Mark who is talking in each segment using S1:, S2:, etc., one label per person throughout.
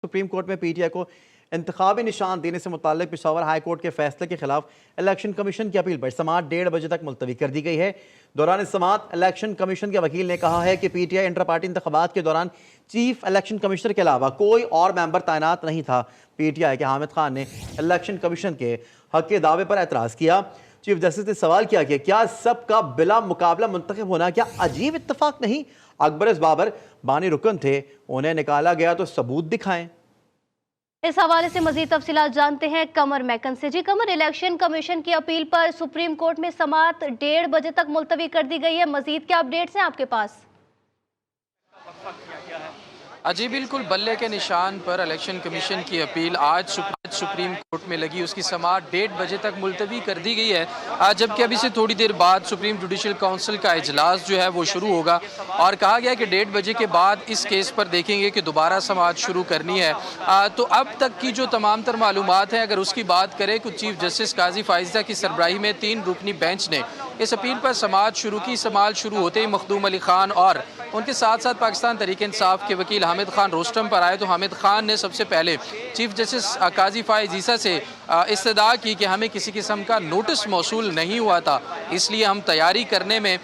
S1: Supreme court में PTI को इंतखाबी निशान देने से मुताल्लिक पेशावर हाई कोर्ट के फैसले के खिलाफ इलेक्शन कमीशन की अपील पर समाअत 1:30 बजे तक मुलतवी कर दी गई है। दौरान समाअत इलेक्शन कमीशन के वकील ने कहा है कि पीटीआई इंटर पार्टी इंतखाबात के दौरान चीफ इलेक्शन कमिश्नर के अलावा कोई और मेंबर तैनात नहीं था। पीटीआई के हामिद खान ने इलेक्शन कमीशन के हक के दावे पर एतराज़ किया। चीफ जस्टिस ने सवाल किया कि क्या सबका बिला मुकाबला मुंतखब होना क्या अजीब इत्तफाक नहीं? अकबर बाबर बानी रुकन थे, उन्हें निकाला गया तो सबूत दिखाएं।
S2: इस हवाले से मजीद तफसीलात जानते हैं कमर मैकन से। जी कमर, इलेक्शन कमीशन की अपील पर सुप्रीम कोर्ट में समाअत 1:30 बजे तक मुलतवी कर दी गई है। मजीद क्या अपडेट्स हैं आपके पास?
S3: जी बिल्कुल, बल्ले के निशान पर इलेक्शन कमीशन की अपील आज सुप्रीम कोर्ट में लगी, उसकी समाअत 1:30 बजे तक मुलतवी कर दी गई है। जबकि अभी से थोड़ी देर बाद सुप्रीम जुडिशल काउंसिल का इजलास जो है वो शुरू होगा और कहा गया कि 1:30 बजे के बाद इस केस पर देखेंगे कि दोबारा समाअत शुरू करनी है। तो अब तक की जो तमाम तर मालूमात हैं, अगर उसकी बात करें तो चीफ जस्टिस काजी फाइजा की सरबराही में 3 रुकनी बेंच ने इस अपील पर समाअत शुरू की। समाअत शुरू होते ही मखदूम अली खान और उनके साथ साथ पाकिस्तान तहरीक इंसाफ के वकील हामिद खान रोस्टम पर आए। तो हामिद खान ने सबसे पहले चीफ जस्टिस काजी फाइज ईसा से इस्तदा की कि हमें किसी किस्म का नोटिस मौसूल नहीं हुआ था, इसलिए हम तैयारी करने में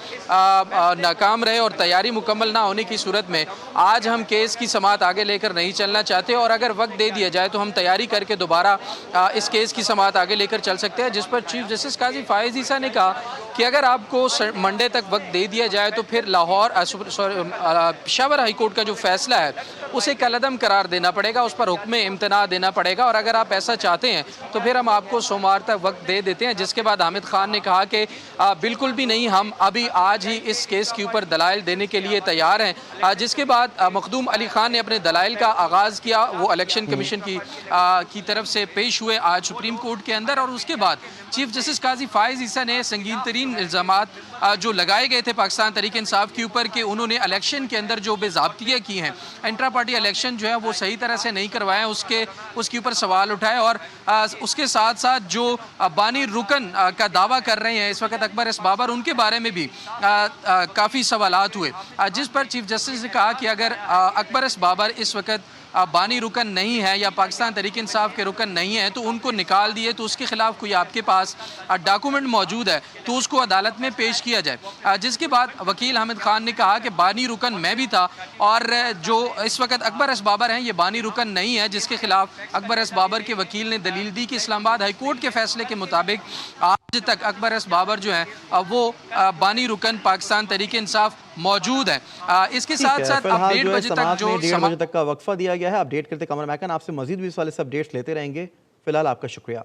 S3: नाकाम रहे और तैयारी मुकम्मल ना होने की सूरत में आज हम केस की समाअत आगे लेकर नहीं चलना चाहते और अगर वक्त दे दिया जाए तो हम तैयारी करके दोबारा इस केस की समाअत आगे लेकर चल सकते हैं। जिस पर चीफ जस्टिस काजी फाइज ईसा ने कहा कि अगर आपको मंडे तक वक्त दे दिया जाए तो फिर लाहौर पेशावर हाई कोर्ट का जो फैसला है उसे कलअदम करार देना पड़ेगा, उस पर हुक्म इम्तना देना पड़ेगा और अगर आप ऐसा चाहते हैं तो फिर हम आपको सोमवार तक वक्त दे देते हैं। जिसके बाद हामिद खान ने कहा कि बिल्कुल भी नहीं, हम अभी आज ही इस केस के ऊपर दलाइल देने के लिए तैयार हैं। जिसके बाद मखदूम अली खान ने अपने दलाइल का आगाज़ किया, वो इलेक्शन कमीशन की तरफ से पेश हुए आज सुप्रीम कोर्ट के अंदर और उसके बाद चीफ जस्टिस काजी फाइज ईसा ने संगीन तरीन इल्ज़ामात जो लगाए गए थे पाकिस्तान तहरीक इंसाफ के ऊपर कि उन्होंने इलेक्शन के अंदर जो बेज़ाब्तियाँ की हैं, इंट्रा पार्टी इलेक्शन जो है वो सही तरह से नहीं करवाए, उसके ऊपर सवाल उठाए और उसके साथ साथ जो बानी रुकन का दावा कर रहे हैं इस वक्त अकबर बाबर, उनके बारे में भी काफ़ी सवालात हुए। जिस पर चीफ जस्टिस ने कहा कि अगर अकबर बाबर इस वक्त बानी रुकन नहीं है या पाकिस्तान तहरीक इंसाफ के रुकन नहीं है तो उनको निकाल दिए, तो उसके खिलाफ कोई आपके पास डॉक्यूमेंट मौजूद है तो उसको अदालत में पेश किया जाए। जिसके बाद वकील हामिद खान ने कहा कि बानी रुकन मैं भी था और जो इस वक्त अकबर बाबर हैं ये बानी रुकन नहीं है, जिसके खिलाफ अकबर बाबर के वकील ने दलील दी कि इस्लामाबाद हाई कोर्ट के फैसले के मुताबिक आज तक अकबर बाबर जो है वो बानी रुकन पाकिस्तान तहरीक इंसाफ मौजूद है। इसके साथ साथ अब 1:30 बजे तक जो
S1: 1:30 बजे तक का वक्फा दिया गया है। अपडेट करते कमर मैकन, आपसे मजीद भी इस वाले से अपडेट्स लेते रहेंगे। फिलहाल आपका शुक्रिया।